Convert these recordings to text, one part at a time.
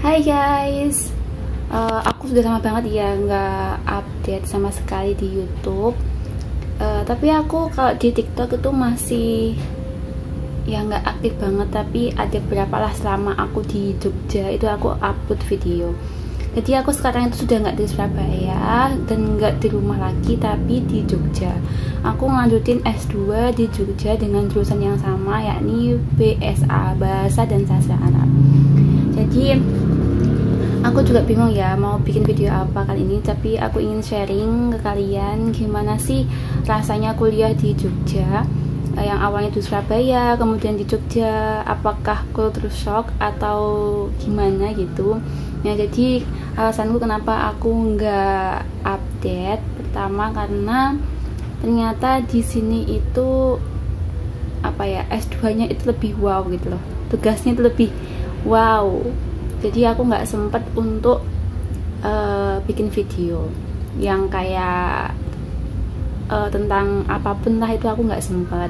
Hai guys, aku sudah lama banget ya nggak update sama sekali di YouTube. Tapi aku kalau di TikTok itu masih ya nggak aktif banget. Tapi ada beberapa lah selama aku di Jogja itu aku upload video. Jadi aku sekarang itu sudah nggak di Surabaya dan nggak di rumah lagi, tapi di Jogja. Aku ngelanjutin S2 di Jogja dengan jurusan yang sama, yakni BSA, Bahasa dan Sastra Arab. Jadi aku juga bingung ya mau bikin video apa kali ini, tapi aku ingin sharing ke kalian gimana sih rasanya kuliah di Jogja, yang awalnya di Surabaya kemudian di Jogja, apakah culture shock atau gimana gitu ya. Jadi alasanku kenapa aku nggak update, pertama karena ternyata di sini itu apa ya, S2-nya itu lebih wow gitu loh, tugasnya itu lebih wow. Jadi aku nggak sempet untuk bikin video yang kayak tentang apapun lah, itu aku nggak sempet.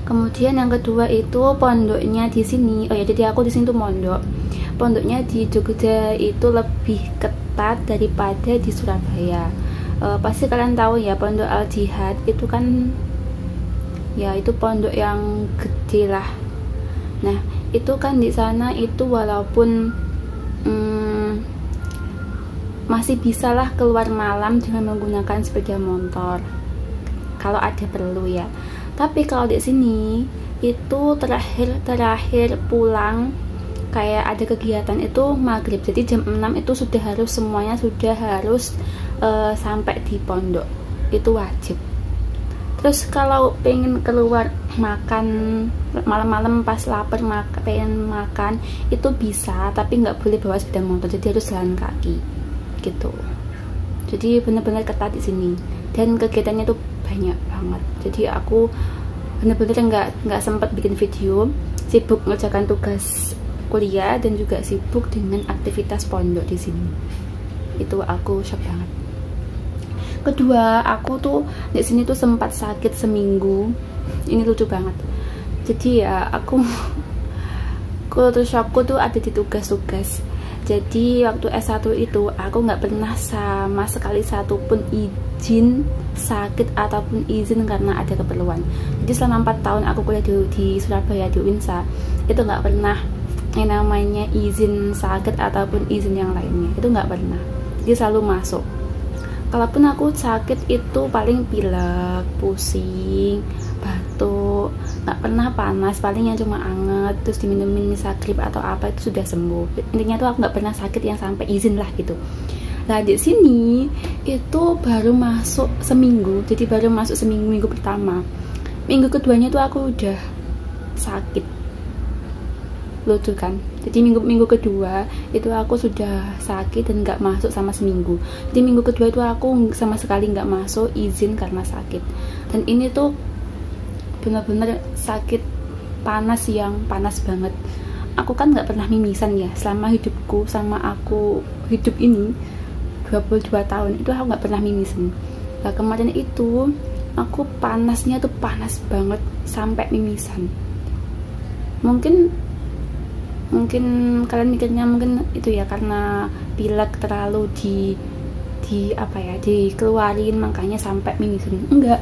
Kemudian yang kedua itu pondoknya di sini. Oh ya, jadi aku di sini tuh pondoknya di Jogja itu lebih ketat daripada di Surabaya. Pasti kalian tahu ya, Pondok Al Jihad itu kan ya itu pondok yang gede lah. Nah itu kan di sana itu walaupun masih bisalah keluar malam dengan menggunakan sepeda motor kalau ada perlu ya. Tapi kalau di sini itu terakhir pulang kayak ada kegiatan itu maghrib. Jadi jam 6 itu semuanya sudah harus sampai di pondok, itu wajib. Terus kalau pengen keluar makan malam-malam pas lapar pengen makan itu bisa, tapi nggak boleh bawa sepeda motor, jadi harus jalan kaki gitu. Jadi bener-bener ketat di sini dan kegiatannya tuh banyak banget. Jadi aku bener-bener nggak sempat bikin video, sibuk mengerjakan tugas kuliah dan juga sibuk dengan aktivitas pondok di sini. Itu aku shock banget. Kedua, aku tuh di sini tuh sempat sakit seminggu. Ini lucu banget. Jadi ya aku culture shockku tuh ada di tugas-tugas. Jadi waktu S1 itu aku nggak pernah sama sekali satupun izin sakit ataupun izin karena ada keperluan. Jadi selama 4 tahun aku kuliah di Surabaya di UINSA itu nggak pernah yang namanya izin sakit ataupun izin yang lainnya, itu nggak pernah. Jadi selalu masuk. Kalaupun aku sakit itu paling pilek, pusing, batuk, nggak pernah panas, palingnya cuma anget, terus diminumin misagrip atau apa itu sudah sembuh. Intinya tuh aku nggak pernah sakit yang sampai izin lah gitu. Nah di sini itu baru masuk seminggu, jadi baru masuk minggu pertama. Minggu keduanya tuh aku udah sakit. Lucu kan? Jadi minggu kedua itu aku sudah sakit dan nggak masuk sama seminggu. Jadi minggu kedua itu aku sama sekali nggak masuk izin karena sakit. Dan ini tuh benar-benar sakit panas yang panas banget. Aku kan nggak pernah mimisan ya selama hidupku, sama aku hidup ini 22 tahun itu aku nggak pernah mimisan. Nah kemarin itu aku panasnya tuh panas banget sampai mimisan. Mungkin kalian mikirnya mungkin itu ya karena pilek terlalu dikeluarin makanya sampai mimisan. Enggak.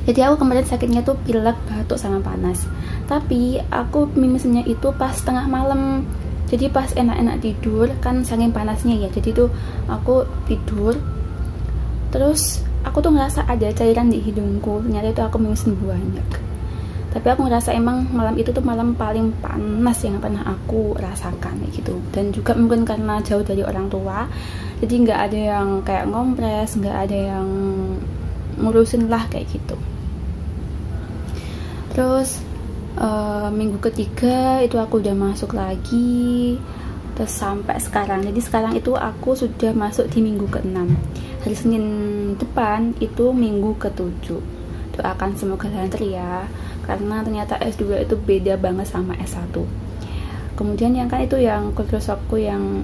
Jadi aku kemarin sakitnya tuh pilek, batuk sama panas. Tapi aku mimisannya itu pas tengah malam. Jadi pas enak-enak tidur kan saking panasnya ya. Jadi tuh aku tidur terus aku tuh ngerasa ada cairan di hidungku. Ternyata itu aku mimisan banyak. Tapi aku ngerasa emang malam itu tuh malam paling panas yang pernah aku rasakan gitu. Dan juga mungkin karena jauh dari orang tua, jadi nggak ada yang kayak ngompres, nggak ada yang ngurusin lah kayak gitu. Terus minggu ketiga itu aku udah masuk lagi, terus sampai sekarang. Jadi sekarang itu aku sudah masuk di minggu ke-6. Hari Senin depan itu minggu ke-7. Doakan semoga lancar ya, karena ternyata S2 itu beda banget sama S1. Kemudian yang kan itu yang culture shockku yang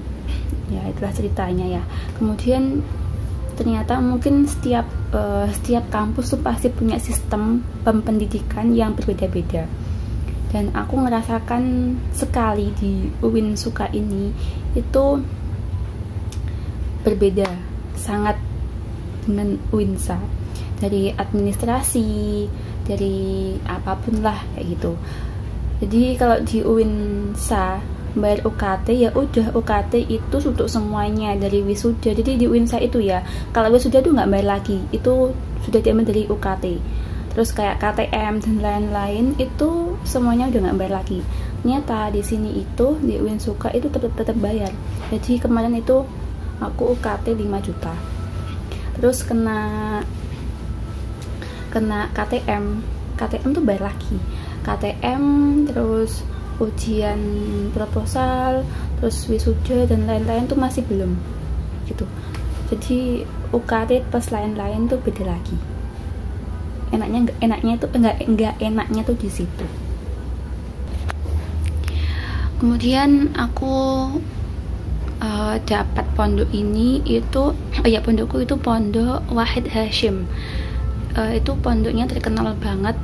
ya itulah ceritanya ya. Kemudian ternyata mungkin setiap kampus tuh pasti punya sistem pendidikan yang berbeda-beda. dan aku ngerasakan sekali di Uinsuka ini itu berbeda sangat dengan Uinsa, dari administrasi, dari apapun lah kayak gitu. Jadi kalau di Uinsa bayar UKT ya udah, UKT itu untuk semuanya dari wisuda. Jadi di Uinsa itu ya, kalau wisuda tuh nggak bayar lagi, itu sudah diambil dari UKT. Terus kayak KTM dan lain-lain itu semuanya udah nggak bayar lagi. Ternyata di sini itu di Uinsuka itu tetap bayar. Jadi kemarin itu aku UKT 5 juta. Terus kena KTM tuh bayar lagi. KTM, terus ujian proposal, terus wisuda dan lain-lain tuh masih belum gitu. Jadi UKT plus lain-lain tuh beda lagi. Enaknya enaknya tuh di situ. Kemudian aku dapat pondok ini itu pondokku itu pondok Wahid Hasyim. Itu pondoknya terkenal banget,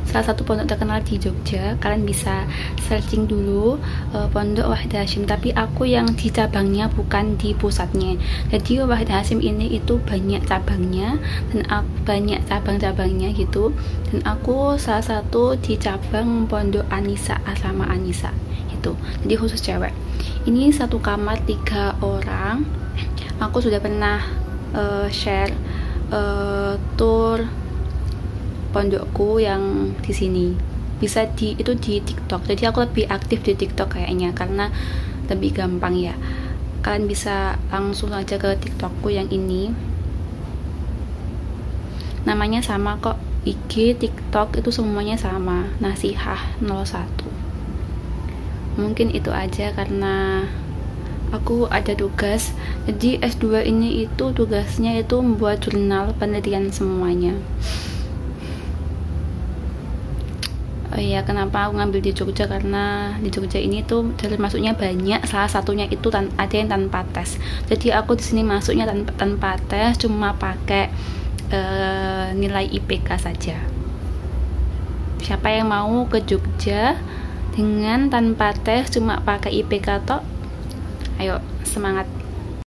salah satu pondok terkenal di Jogja. Kalian bisa searching dulu pondok Wahid Hasyim, tapi aku yang di cabangnya bukan di pusatnya. Jadi Wahid Hasyim ini itu banyak cabangnya dan banyak cabang-cabangnya gitu, dan aku salah satu di cabang pondok Anisa, asrama Anisa gitu, jadi khusus cewek. Ini satu kamar 3 orang. Aku sudah pernah share tour pondokku yang di sini. Bisa itu di TikTok. Jadi aku lebih aktif di TikTok kayaknya karena lebih gampang ya. Kalian bisa langsung aja ke TikTokku yang ini. Namanya sama kok. IG, TikTok itu semuanya sama. Nasihah 01. Mungkin itu aja karena aku ada tugas. Jadi S2 ini itu tugasnya itu membuat jurnal penelitian semuanya. Kenapa aku ngambil di Jogja? Karena di Jogja ini tuh jalur masuknya banyak. Salah satunya itu ada yang tanpa tes. Jadi aku di sini masuknya tanpa tes, cuma pakai nilai IPK saja. Siapa yang mau ke Jogja dengan tanpa tes cuma pakai IPK tok? Ayo semangat.